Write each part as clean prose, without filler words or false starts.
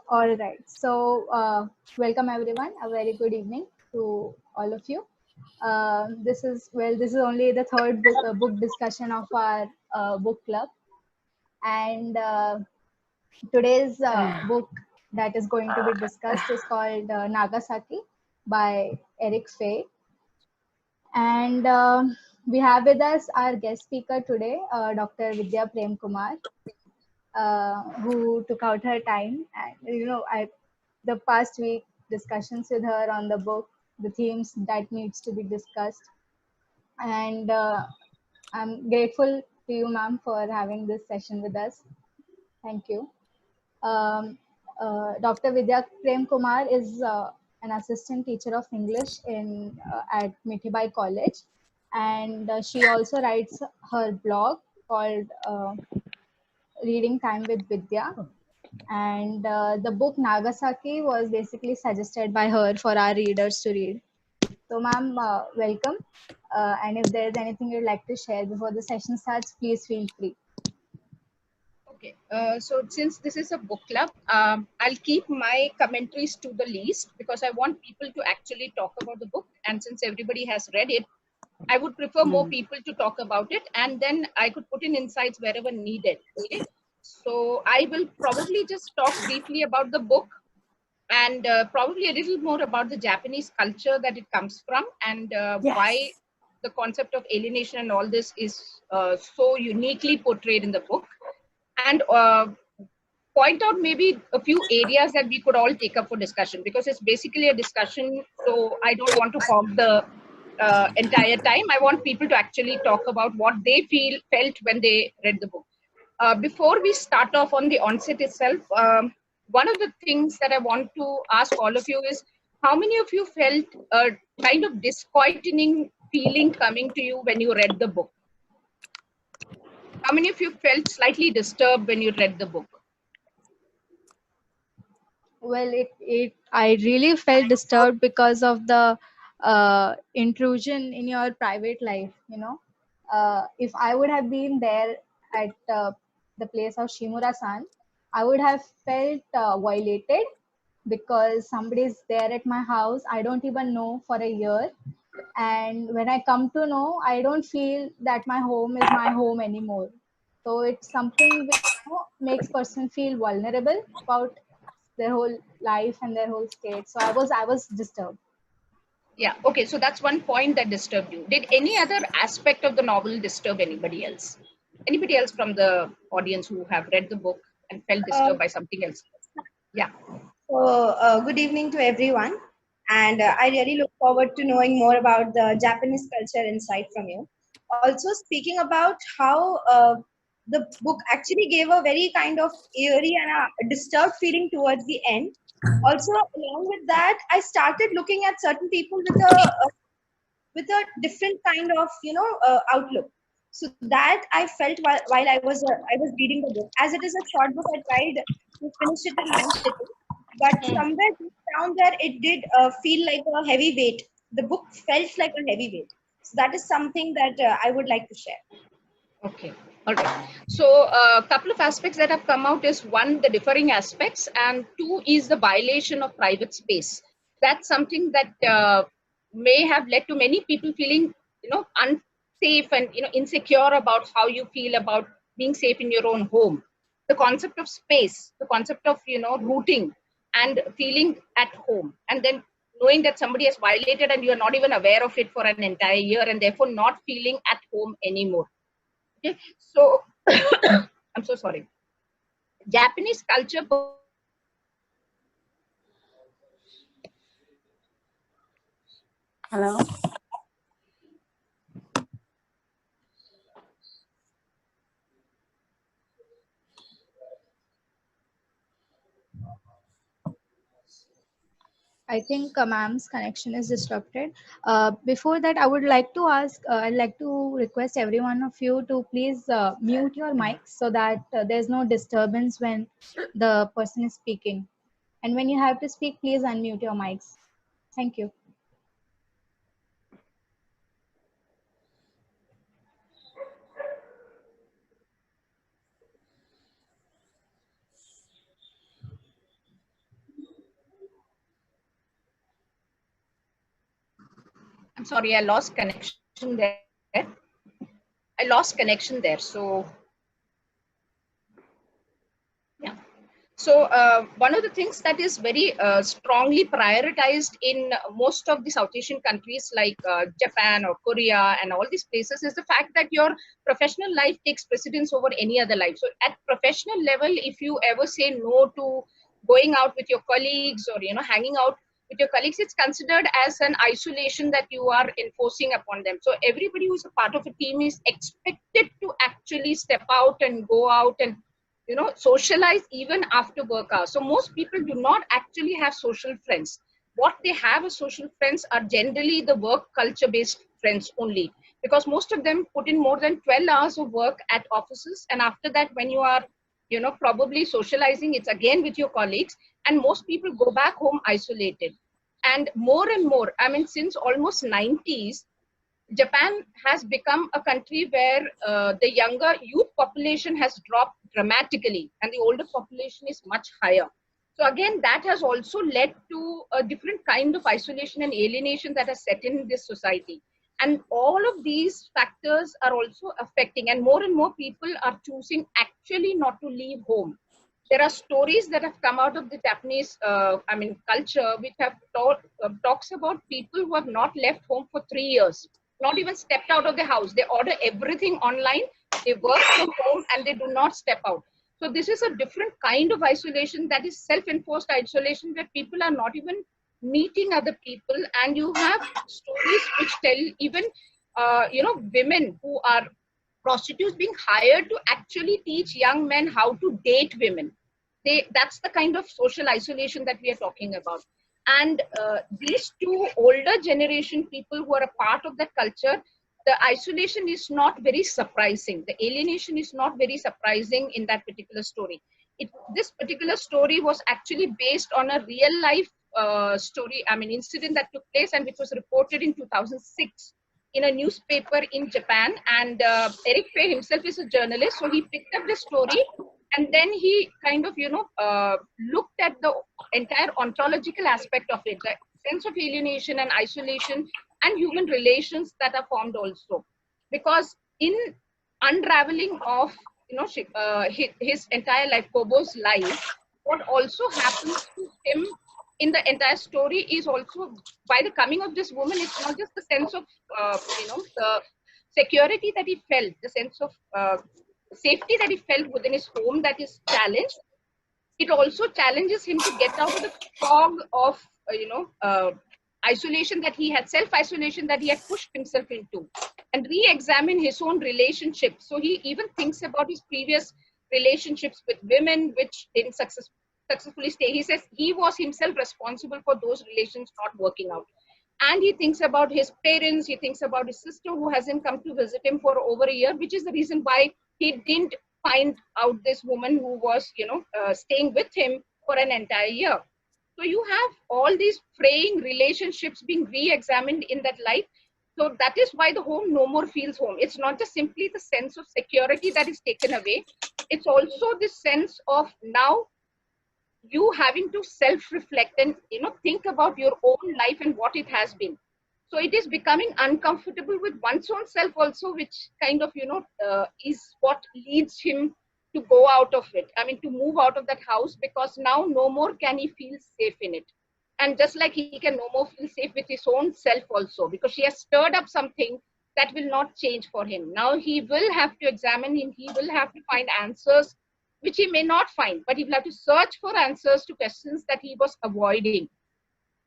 All right. So, welcome everyone. A very good evening to all of you. This is only the third book discussion of our book club, and today's book that is going to be discussed is called Nagasaki by Eric Faye, and we have with us our guest speaker today, Dr. Vidya Premkumar, who took out her time. And I the past week discussions with her on the book, the themes that needs to be discussed, and I'm grateful to you, ma'am, for having this session with us. Thank you. Um, Dr. Vidya Prem Kumar is an assistant teacher of English in at Mithibai College, and she also writes her blog called Reading Time with Vidya. And the book Nagasaki was basically suggested by her for our readers to read. So, ma'am, welcome. And if there's anything you'd like to share before the session starts, please feel free. Okay, so since this is a book club, I'll keep my commentaries to the least because I want people to actually talk about the book. And since everybody has read it, I would prefer more people to talk about it, and then I could put in insights wherever needed. Okay, so I will probably just talk briefly about the book and probably a little more about the Japanese culture that it comes from and why Yes. the concept of alienation and all this is so uniquely portrayed in the book, and point out maybe a few areas that we could all take up for discussion because it's basically a discussion. So I don't want to hog the entire time. I want people to actually talk about what they felt when they read the book. Before we start off on the onset itself, one of the things that I want to ask all of you is how many of you felt a kind of disquieting feeling coming to you when you read the book? How many of you felt slightly disturbed when you read the book? Well, I really felt disturbed because of the intrusion in your private life. If I would have been there at the place of Shimura-san, I would have felt violated because somebody is there at my house. I don't even know for a year, and when I come to know, I don't feel that my home is my home anymore. So it's something which makes person feel vulnerable about their whole life and their whole state. So I was disturbed. Yeah, okay, so that's one point that disturbed you. Did any other aspect of the novel disturb anybody else? Anybody else from the audience who have read the book and felt disturbed Um, by something else? Yeah. Good evening to everyone, and I really look forward to knowing more about the Japanese culture insight from you. Also, speaking about how the book actually gave a very kind of eerie and a disturbed feeling towards the end. Also, along with that, I started looking at certain people with a different kind of outlook. So that I felt while I was reading the book. As it is a short book, I tried to finish it in one sitting, but somewhere deep down there it did feel like a heavy weight. The book felt like a heavy weight. So that is something that I would like to share. Okay. All right. So a couple of aspects that have come out is one, the differing aspects, and two is the violation of private space. That's something that may have led to many people feeling, unsafe and insecure about how you feel about being safe in your own home. The concept of space, the concept of rooting and feeling at home, and then knowing that somebody has violated and you are not even aware of it for an entire year, and therefore not feeling at home anymore. Okay, so I'm so sorry. Japanese culture. Hello. I think ma'am's connection is disrupted. Before that, I'd like to request every one of you to please mute your mics so that there's no disturbance when the person is speaking. And when you have to speak, please unmute your mics. Thank you. sorry, I lost connection there. I lost connection there. So, yeah. So one of the things that is very strongly prioritized in most of the South Asian countries like Japan or Korea and all these places is the fact that your professional life takes precedence over any other life. So at professional level, if you ever say no to going out with your colleagues or hanging out with your colleagues, it's considered as an isolation that you are enforcing upon them. So everybody who's a part of a team is expected to actually step out and go out and socialize even after work hours. So most people do not actually have social friends. What they have as social friends are generally the work culture based friends only, because most of them put in more than 12 hours of work at offices, and after that when you are probably socializing, it's again with your colleagues, and most people go back home isolated. And more, I mean, since almost 90s, Japan has become a country where the younger youth population has dropped dramatically and the older population is much higher. So again, that has also led to a different kind of isolation and alienation that has set in this society. And all of these factors are also affecting, and more people are choosing actually not to leave home. There are stories that have come out of the Japanese, culture, which have talks about people who have not left home for 3 years, not even stepped out of the house. They order everything online, they work from home, and they do not step out. So this is a different kind of isolation, that is self-enforced isolation, where people are not even meeting other people. And you have stories which tell even women who are prostitutes being hired to actually teach young men how to date women. That's the kind of social isolation that we are talking about. And these two older generation people who are a part of that culture, the isolation is not very surprising. The alienation is not very surprising in that particular story. This particular story was actually based on a real life story, incident that took place, and which was reported in 2006 in a newspaper in Japan. And Eric Faye himself is a journalist, so he picked up the story, and then he kind of looked at the entire ontological aspect of it, the sense of alienation and isolation and human relations that are formed also. Because in unraveling of his entire life, Kobo's life, what also happens to him in the entire story is also, by the coming of this woman, it's not just the sense of the security that he felt, the sense of safety that he felt within his home that is challenged. It also challenges him to get out of the fog of isolation that he had, self-isolation that he had pushed himself into, and re-examine his own relationships. So he even thinks about his previous relationships with women which didn't successfully stay. He says he was himself responsible for those relations not working out. And he thinks about his parents, he thinks about his sister who hasn't come to visit him for over a year, which is the reason why he didn't find out this woman who was staying with him for an entire year. So you have all these fraying relationships being re-examined in that light. So that is why the home no more feels home. It's not just simply the sense of security that is taken away. It's also this sense of now you having to self-reflect and think about your own life and what it has been. So it is becoming uncomfortable with one's own self also, which kind of is what leads him to go out of it, to move out of that house, because now no more can he feel safe in it. And just like he can no more feel safe with his own self also, because she has stirred up something that will not change for him. Now he will have to examine him, he will have to find answers which he may not find, but he will have to search for answers to questions that he was avoiding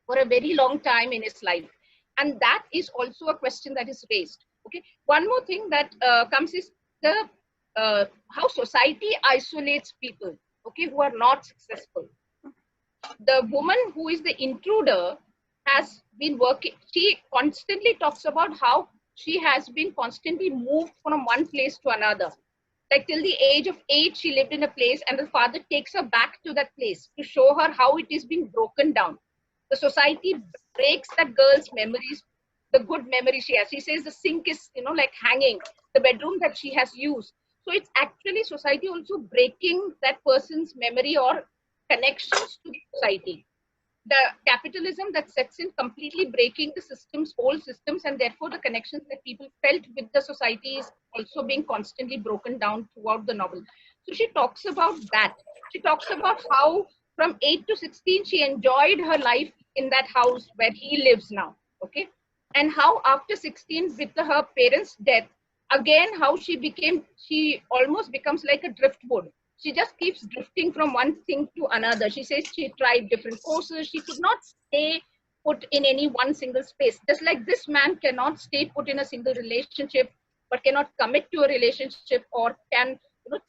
for a very long time in his life. And that is also a question that is raised. Okay. One more thing that comes is the how society isolates people, okay, who are not successful. The woman who is the intruder has been working. She constantly talks about how she has been constantly moved from one place to another. Like till the age of 8, she lived in a place, and the father takes her back to that place to show her how it is being broken down. The society breaks that girl's memories, the good memory she has. She says the sink is, like hanging, the bedroom that she has used. So it's actually society also breaking that person's memory or connections to the society. the capitalism that sets in, completely breaking the systems, old systems, and therefore the connections that people felt with the society is also being constantly broken down throughout the novel. So she talks about that. She talks about how from 8 to 16 she enjoyed her life in that house where he lives now. Okay. And how after 16, with her parents' death, again how she almost becomes like a driftwood. She just keeps drifting from one thing to another. She says she tried different courses. She could not stay put in any one single space. Just like this man cannot stay put in a single relationship, but cannot commit to a relationship or can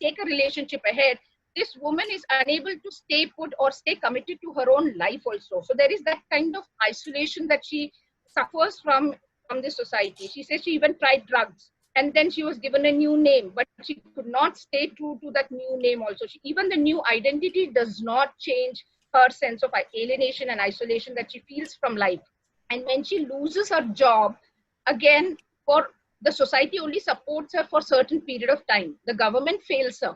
take a relationship ahead. This woman is unable to stay put or stay committed to her own life also. So there is that kind of isolation that she suffers from this society. She says she even tried drugs, and then she was given a new name, but she could not stay true to that new name also. Even the new identity does not change her sense of alienation and isolation that she feels from life. And when she loses her job, again, for the society only supports her for a certain period of time. The government fails her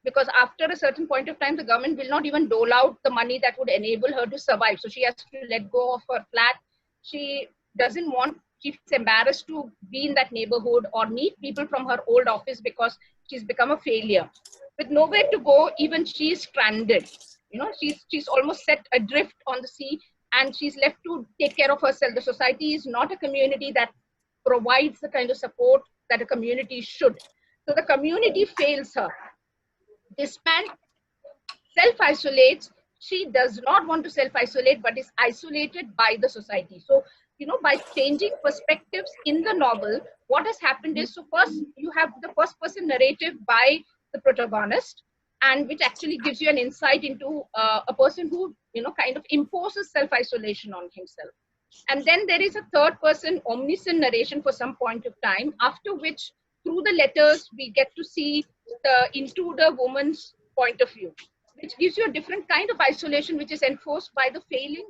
because after a certain point of time, the government will not even dole out the money that would enable her to survive. So she has to let go of her flat. She doesn't want, she's embarrassed to be in that neighborhood or meet people from her old office because she's become a failure. With nowhere to go, even she's stranded. She's almost set adrift on the sea, and she's left to take care of herself. The society is not a community that provides the kind of support that a community should. So the community fails her. This man self-isolates. She does not want to self-isolate, but is isolated by the society. So, by changing perspectives in the novel, what has happened is, so first you have the first person narrative by the protagonist, and which actually gives you an insight into a person who, kind of imposes self-isolation on himself. And then there is a third person omniscient narration for some point of time, after which, through the letters, we get to see the intruder woman's point of view, which gives you a different kind of isolation, which is enforced by the failing,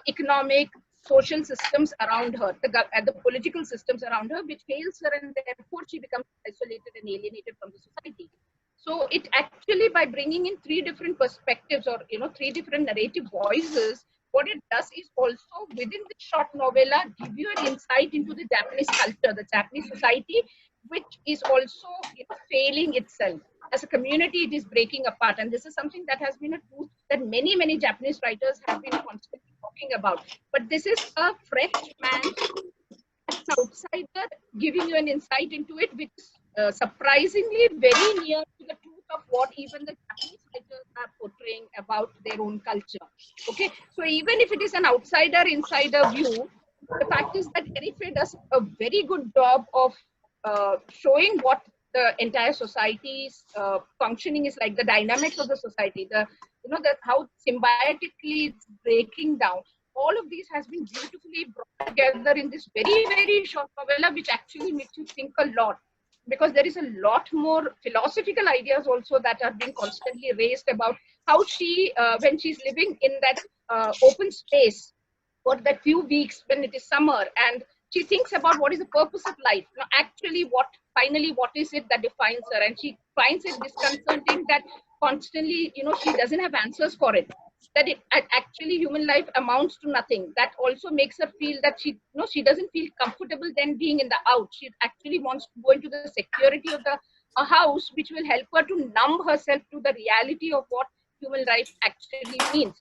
economic, social systems around her, the political systems around her, which fails her, and therefore she becomes isolated and alienated from the society. So it actually, by bringing in three different perspectives or, three different narrative voices, what it does is also within the short novella give you an insight into the Japanese culture, the Japanese society, which is also failing itself. As a community, it is breaking apart. And this is something that has been a truth that many, many Japanese writers have been constantly talking about. But this is a French man, an outsider, giving you an insight into it, which is surprisingly very near to the truth of what even the Japanese writers are portraying about their own culture. Okay, so even if it is an outsider-insider view, the fact is that Eric Faye does a very good job of showing what the entire society's functioning is like, the dynamics of the society, how symbiotically it's breaking down. All of these has been beautifully brought together in this very, very short novella, which actually makes you think a lot, because there is a lot more philosophical ideas also that are being constantly raised about how she, when she's living in that open space for that few weeks when it is summer, and she thinks about what is the purpose of life. Actually, what is it that defines her? And she finds it disconcerting that constantly, she doesn't have answers for it. That actually human life amounts to nothing. That also makes her feel that she doesn't feel comfortable then being in the out. She actually wants to go into the security of a house, which will help her to numb herself to the reality of what human life actually means.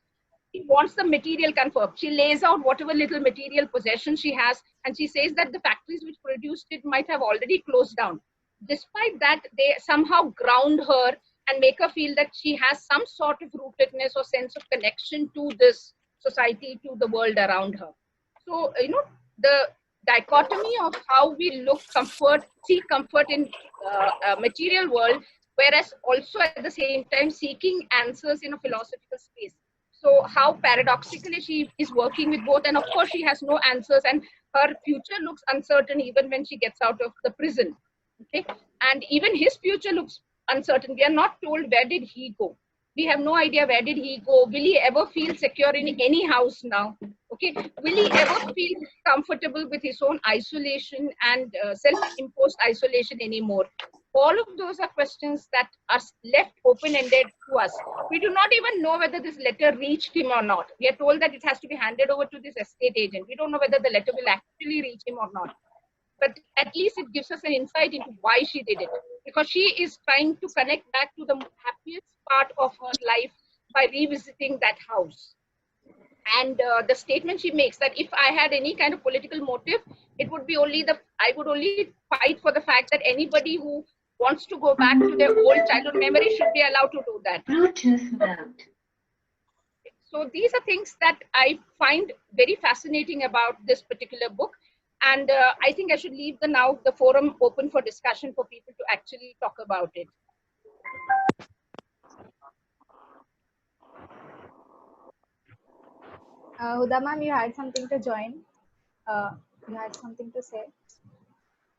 She wants the material comfort. She lays out whatever little material possession she has, and she says that the factories which produced it might have already closed down. Despite that, they somehow ground her and make her feel that she has some sort of rootedness or sense of connection to this society, to the world around her. So, the dichotomy of how we seek comfort in a material world, whereas also at the same time seeking answers in a philosophical space. So how paradoxically she is working with both, and of course she has no answers, and her future looks uncertain even when she gets out of the prison. Okay, and even his future looks uncertain. We are not told where did he go. We have no idea where did he go. Will he ever feel secure in any house now? Okay, will he ever feel comfortable with his own isolation and self-imposed isolation anymore? all of those are questions that are left open-ended to us. We do not even know whether this letter reached him or not. We are told that it has to be handed over to this estate agent. We don't know whether the letter will actually reach him or not. But at least it gives us an insight into why she did it. Because she is trying to connect back to the happiest part of her life by revisiting that house. And the statement she makes that if I had any kind of political motive, it would be only I would only fight for the fact that anybody who wants to go back to their old childhood memory should be allowed to do that. Bluetooth mode. So these are things that I find very fascinating about this particular book. And I think I should leave the forum open for discussion for people to actually talk about it. Huda ma'am, you had something to join. You had something to say.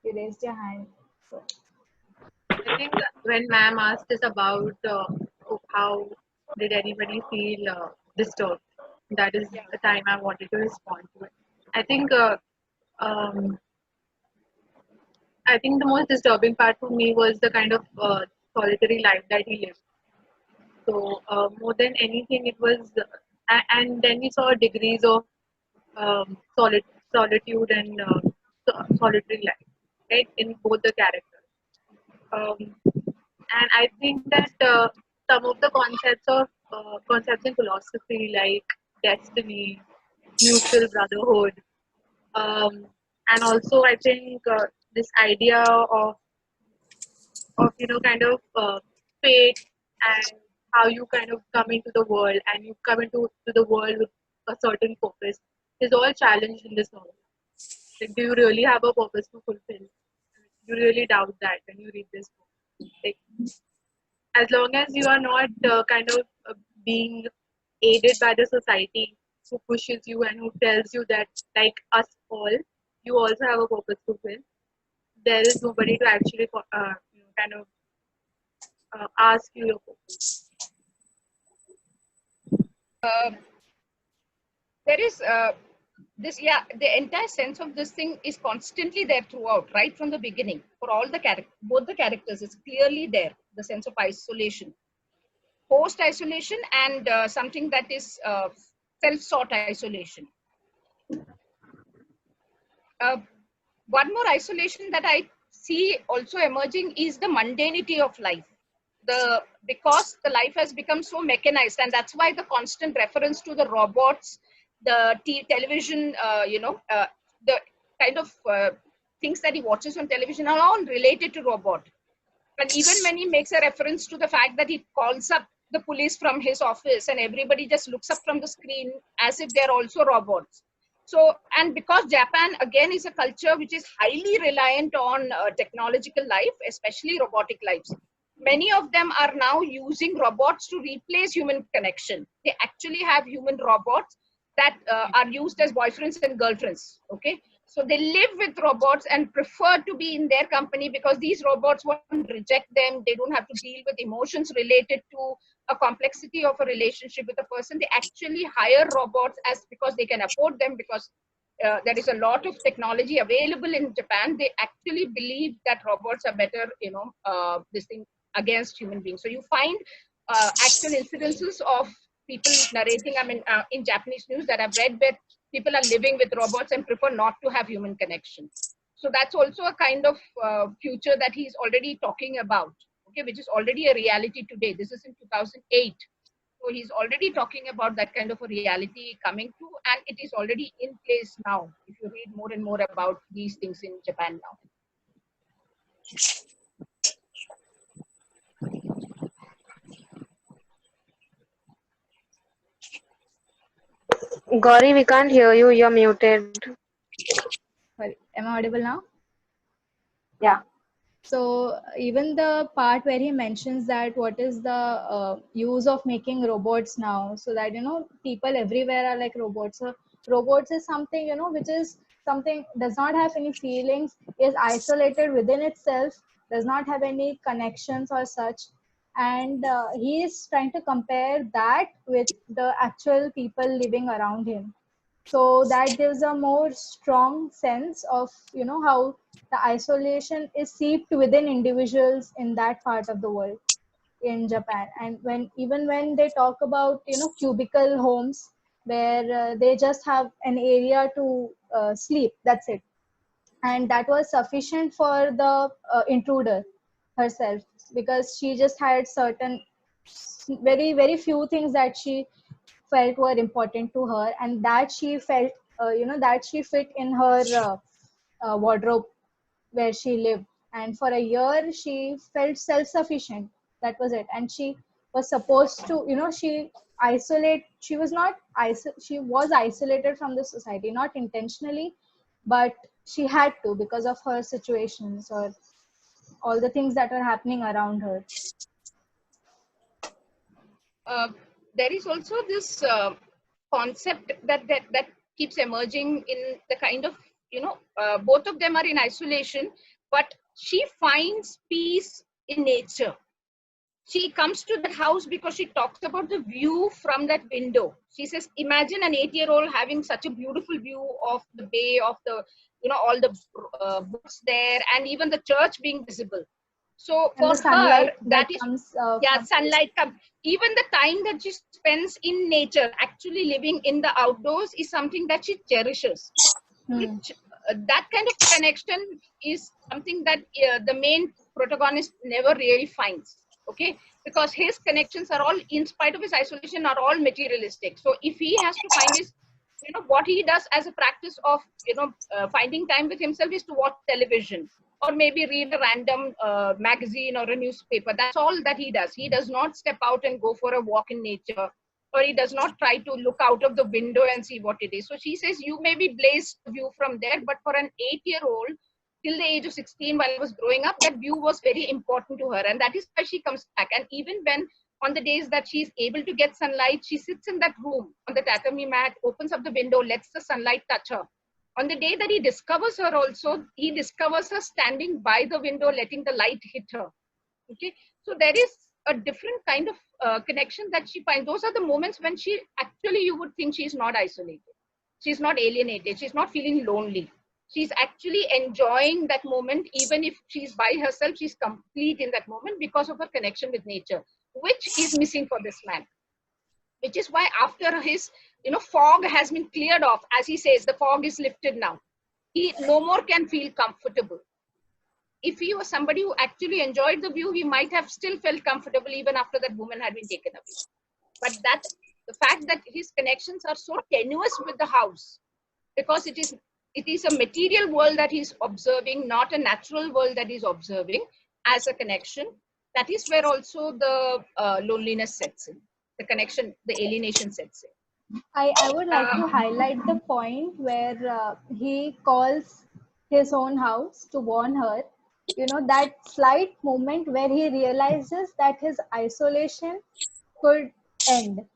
You raised your hand. So. I think when ma'am asked us about how did anybody feel disturbed, that is the time I wanted to respond to it. I think um, I think the most disturbing part for me was the kind of solitary life that he lived. So more than anything, it was, and then we saw degrees of solitude and solitary life, right, in both the characters. And I think that some of the concepts in philosophy like destiny, mutual brotherhood, and also I think this idea of kind of fate and how you kind of come into the world and you come into to the world with a certain purpose is all challenged in this novel. Like, do you really have a purpose to fulfill? You really doubt that when you read this book. Like, as long as you are not kind of being aided by the society who pushes you and who tells you that, like us all, you also have a purpose to fulfill. There is nobody to actually kind of ask you your purpose. There is the entire sense of this thing is constantly there throughout, right from the beginning. For all the both the characters, it's clearly there, the sense of isolation, forced isolation, and something that is self-sought isolation. One more isolation that I see also emerging is the mundanity of life. Because the life has become so mechanized, and that's why the constant reference to the robots, the television, the kind of things that he watches on television are all related to robot. And even when he makes a reference to the fact that he calls up the police from his office and everybody just looks up from the screen as if they're also robots. So, and because Japan again is a culture which is highly reliant on technological life, especially robotic lives, many of them are now using robots to replace human connection. They actually have human robots that are used as boyfriends and girlfriends. Okay, so they live with robots and prefer to be in their company because these robots won't reject them. They don't have to deal with emotions related to a complexity of a relationship with a person. They actually hire robots because they can afford them, because there is a lot of technology available in Japan. They actually believe that robots are better, this thing against human beings. So you find actual incidences of people narrating, in Japanese news that I've read, where people are living with robots and prefer not to have human connection. So that's also a kind of future that he's already talking about, okay, which is already a reality today. This is in 2008. So he's already talking about that kind of a reality coming to, and it is already in place now, if you read more and more about these things in Japan now. Gauri, we can't hear you. You're muted. Sorry, am I audible now? Yeah. So even the part where he mentions that what is the use of making robots now, so that people everywhere are like robots. So robots is something which is something does not have any feelings, is isolated within itself, does not have any connections or such, and he is trying to compare that with the actual people living around him. So that gives a more strong sense of, how the isolation is seeped within individuals in that part of the world in Japan. And even when they talk about, cubicle homes where they just have an area to sleep, that's it, and that was sufficient for the intruder herself, because she just had certain very very few things that she felt were important to her, and that she felt, that she fit in her wardrobe where she lived. And for a year she felt self-sufficient, that was it. And she was supposed to, she was not she was isolated from the society, not intentionally, but she had to, because of her situations or all the things that were happening around her. There is also this concept that keeps emerging in the kind of, both of them are in isolation, but she finds peace in nature. She comes to that house because she talks about the view from that window. She says, imagine an 8-year-old having such a beautiful view of the bay, of the, all the boats there, and even the church being visible. So And for the her, sunlight that that is, comes yeah, from sunlight comes. Even the time that she spends in nature, actually living in the outdoors, is something that she cherishes. Which that kind of connection is something that the main protagonist never really finds. Okay, because his connections are all, in spite of his isolation, are all materialistic. So if he has to find his, what he does as a practice of, finding time with himself is to watch television or maybe read a random magazine or a newspaper. That's all that he does. He does not step out and go for a walk in nature, or he does not try to look out of the window and see what it is. So she says, you may be blazed the view from there, but for an 8-year-old, till the age of 16, while I was growing up, that view was very important to her. And that is why she comes back. And even when on the days that she's able to get sunlight, she sits in that room on the tatami mat, opens up the window, lets the sunlight touch her. On the day that he discovers her also, he discovers her standing by the window, letting the light hit her. Okay, so there is a different kind of connection that she finds. Those are the moments when she actually, you would think she's not isolated, she's not alienated, she's not feeling lonely, she's actually enjoying that moment. Even if she's by herself, she's complete in that moment because of her connection with nature, which is missing for this man. Which is why after his, fog has been cleared off, as he says, the fog is lifted now, he no more can feel comfortable. If he was somebody who actually enjoyed the view, he might have still felt comfortable even after that woman had been taken away. But that the fact that his connections are so tenuous with the house, because it is a material world that he's observing, not a natural world that he's observing as a connection. That is where also the loneliness sets in, the connection, the alienation sets in. I would like to highlight the point where he calls his own house to warn her. That slight moment where he realizes that his isolation could end,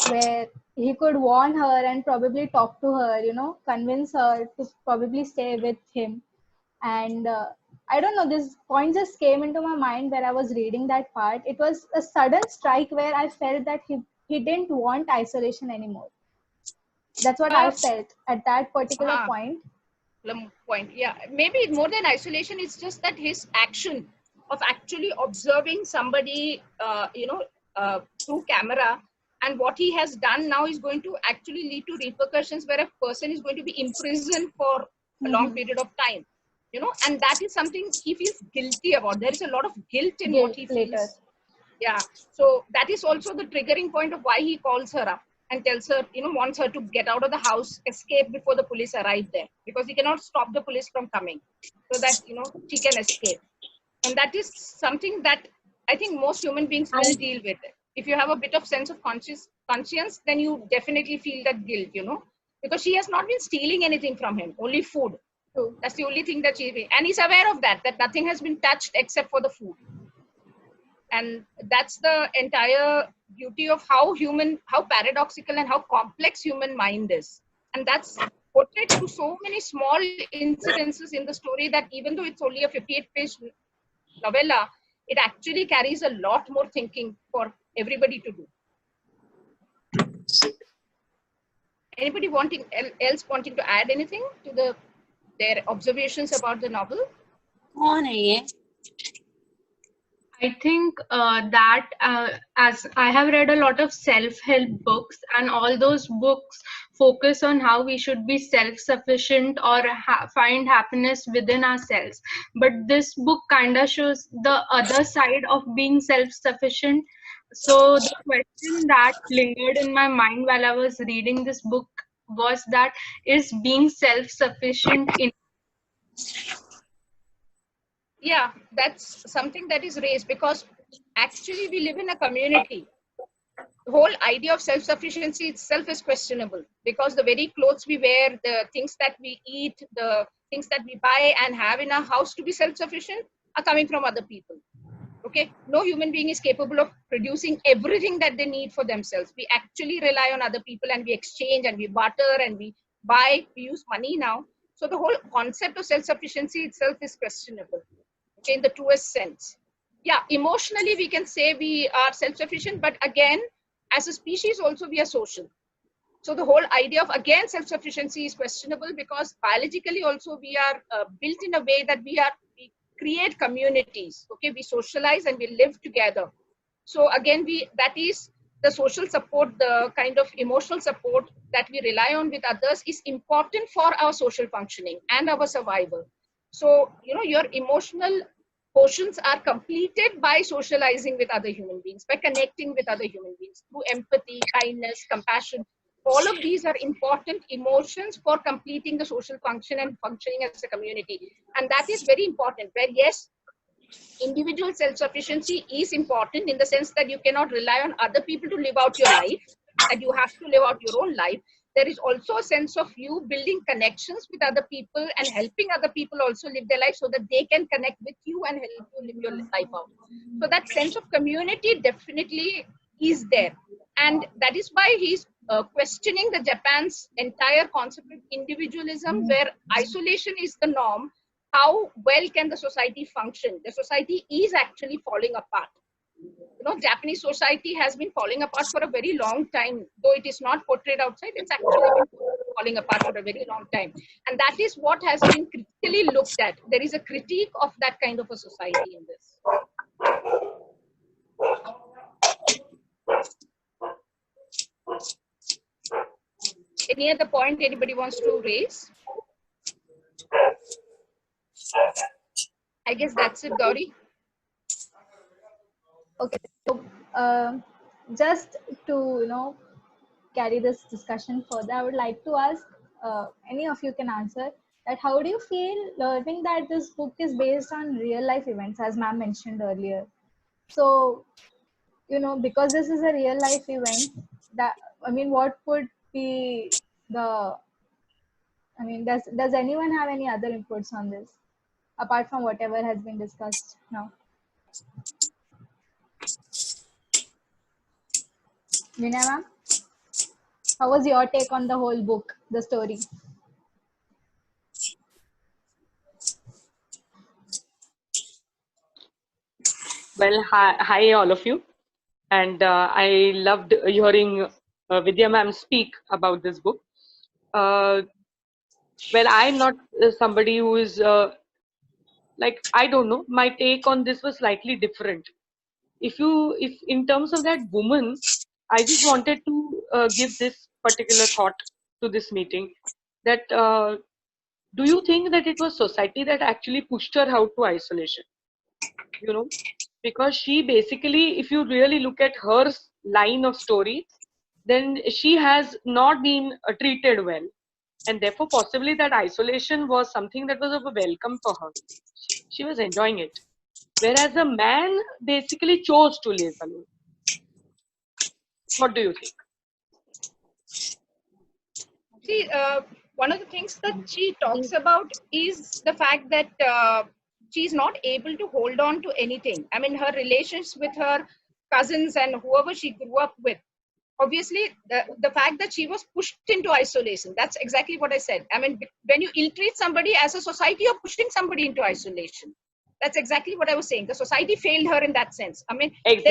where he could warn her and probably talk to her, convince her to probably stay with him. And I don't know, this point just came into my mind where I was reading that part. It was a sudden strike where I felt that he didn't want isolation anymore. That's what I felt at that particular point. Yeah, maybe more than isolation, it's just that his action of actually observing somebody, through camera, and what he has done now is going to actually lead to repercussions where a person is going to be imprisoned for a long period of time, and that is something he feels guilty about. There is a lot of guilt in what he feels later. Yeah, so that is also the triggering point of why he calls her up and tells her, wants her to get out of the house, escape before the police arrive there, because he cannot stop the police from coming, so that, she can escape. And that is something that I think most human beings will deal with. If you have a bit of sense of conscience, then you definitely feel that guilt, because she has not been stealing anything from him, only food. True. That's the only thing that and he's aware of that nothing has been touched except for the food. And that's the entire beauty of how paradoxical and how complex human mind is. And that's portrayed through so many small incidences in the story that even though it's only a 58-page novella, it actually carries a lot more thinking for everybody to do. Anybody else wanting to add anything to their observations about the novel? I think that as I have read a lot of self-help books, and all those books focus on how we should be self-sufficient or find happiness within ourselves. But this book kind of shows the other side of being self-sufficient. So the question that lingered in my mind while I was reading this book was that, is being self-sufficient in Yeah, that's something that is raised because actually we live in a community. The whole idea of self-sufficiency itself is questionable because the very clothes we wear, the things that we eat, the things that we buy and have in our house to be self-sufficient are coming from other people. Okay, no human being is capable of producing everything that they need for themselves. We actually rely on other people and we exchange and we barter and we buy, we use money now. So the whole concept of self-sufficiency itself is questionable, okay, in the truest sense. Yeah, emotionally we can say we are self-sufficient, but again, as a species also we are social. So the whole idea of, again, self-sufficiency is questionable because biologically also we are built in a way that we create communities, okay, we socialize and we live together. So again, that is the social support, the kind of emotional support that we rely on with others is important for our social functioning and our survival. So, your emotional portions are completed by socializing with other human beings, by connecting with other human beings through empathy, kindness, compassion. All of these are important emotions for completing the social function and functioning as a community. And that is very important, where yes, individual self-sufficiency is important in the sense that you cannot rely on other people to live out your life, that you have to live out your own life. There is also a sense of you building connections with other people and helping other people also live their life so that they can connect with you and help you live your life out. So that sense of community definitely is there. And that is why he's questioning the Japan's entire concept of individualism, where isolation is the norm. How well can the society function? The society is actually falling apart. Japanese society has been falling apart for a very long time. Though it is not portrayed outside, it's actually been falling apart for a very long time. And that is what has been critically looked at. There is a critique of that kind of a society in this. Any other point anybody wants to raise? I guess that's it, Gauri. Okay, so just to carry this discussion further, I would like to ask, any of you can answer, that how do you feel learning that this book is based on real life events, as ma'am mentioned earlier? So, because this is a real life event, what would be the, does anyone have any other inputs on this, apart from whatever has been discussed now? Vinay ma'am, how was your take on the whole book, the story? Well, hi all of you. And I loved hearing Vidya ma'am speak about this book. Well, I'm not somebody who is I don't know. My take on this was slightly different. If in terms of that woman, I just wanted to give this particular thought to this meeting, that do you think that it was society that actually pushed her out to isolation? Because she basically, if you really look at her line of story, then she has not been treated well, and therefore possibly that isolation was something that was of a welcome for her. She was enjoying it, whereas a man basically chose to live alone. What do you think? See, one of the things that she talks about is the fact that she's not able to hold on to anything. I mean, her relations with her cousins and whoever she grew up with, obviously the fact that she was pushed into isolation, that's exactly what I said. I mean, when you ill-treat somebody as a society, you're pushing somebody into isolation. That's exactly what I was saying. The society failed her in that sense. I mean, exactly.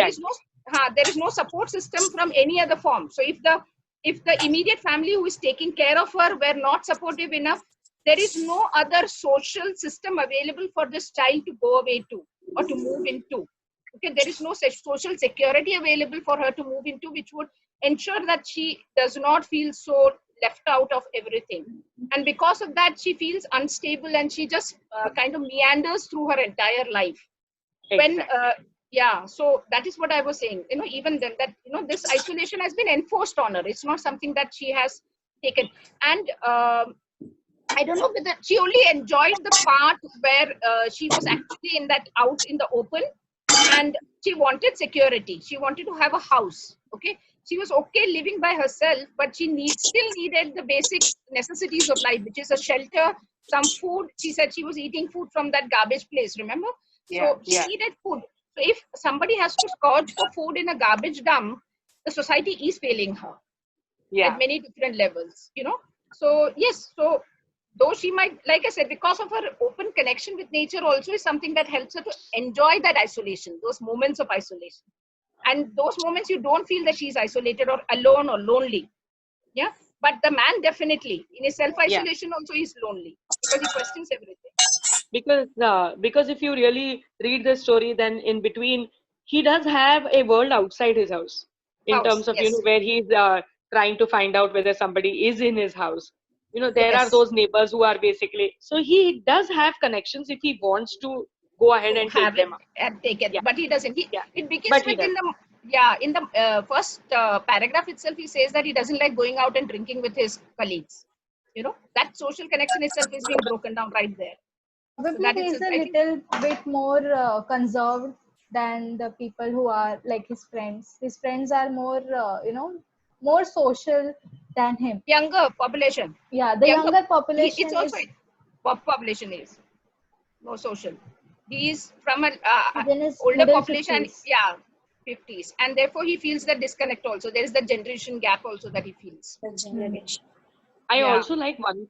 there is no support system from any other form. So if the if the immediate family who is taking care of her were not supportive enough, there is no other social system available for this child to go away to or to move into. Okay, there is no social security available for her to move into, which would ensure that she does not feel so left out of everything. And because of that, she feels unstable and she just kind of meanders through her entire life. When yeah, so that is what I was saying, even then, that this isolation has been enforced on her. It's not something that she has taken. And I don't know whether she only enjoyed the part where she was actually in that out in the open, and she wanted security. She wanted to have a house. Okay, she was okay living by herself, but she still needed the basic necessities of life, which is a shelter, some food. She said she was eating food from that garbage place. Remember? So she needed food. So if somebody has to scourge for food in a garbage dump, the society is failing her at many different levels. So yes, so though she might, like I said, because of her open connection with nature also is something that helps her to enjoy that isolation, those moments of isolation. And those moments you don't feel that she's isolated or alone or lonely. Yeah. But the man definitely, in his self-isolation also is lonely because he questions everything. Because if you really read the story, then in between he does have a world outside his house, in terms of where he's trying to find out whether somebody is in his house. There are those neighbors who are basically, so he does have connections if he wants to go ahead and take them up. And take it, but he doesn't. It begins with in the first paragraph itself, he says that he doesn't like going out and drinking with his colleagues. That social connection itself is being broken down right there. Probably So he's a little bit more conserved than the people who are like his friends. His friends are more, more social than him. Younger population. Yeah, the younger population it's also population is more social. He is from an older population, 50s. 50s, and therefore he feels that disconnect also. There is the generation gap also that he feels. I also like one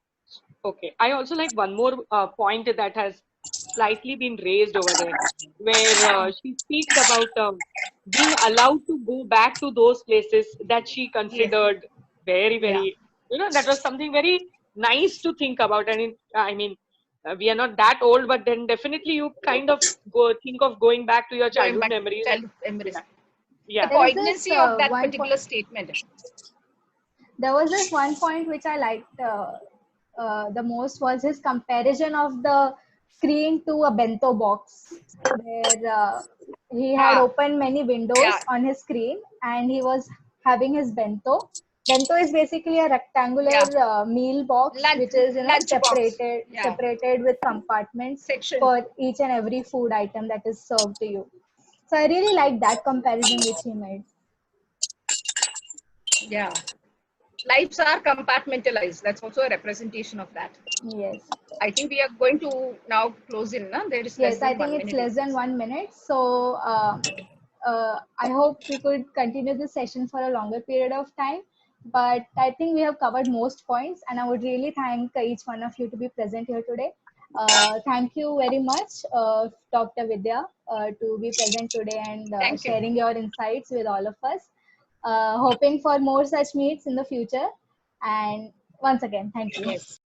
more point that has slightly been raised over there, where she speaks about being allowed to go back to those places that she considered very, very, that was something very nice to think about. And we are not that old, but then definitely you kind of think of going back to your childhood memories. The poignancy of that particular statement. There was this one point which I liked the most, was his comparison of the screen to a bento box, where he had opened many windows on his screen and he was having his bento. Bento is basically a rectangular meal box, which is separated with compartments for each and every food item that is served to you. So I really like that comparison which he made. Yeah. Lives are compartmentalized. That's also a representation of that. Yes. I think we are going to now close in. No? There is yes, I think it's less than 1 minute. So I hope we could continue this session for a longer period of time. But I think we have covered most points, and I would really thank each one of you to be present here today. Thank you very much, Dr. Vidya, to be present today and sharing your insights with all of us. Hoping for more such meets in the future. And once again, thank you. Yes.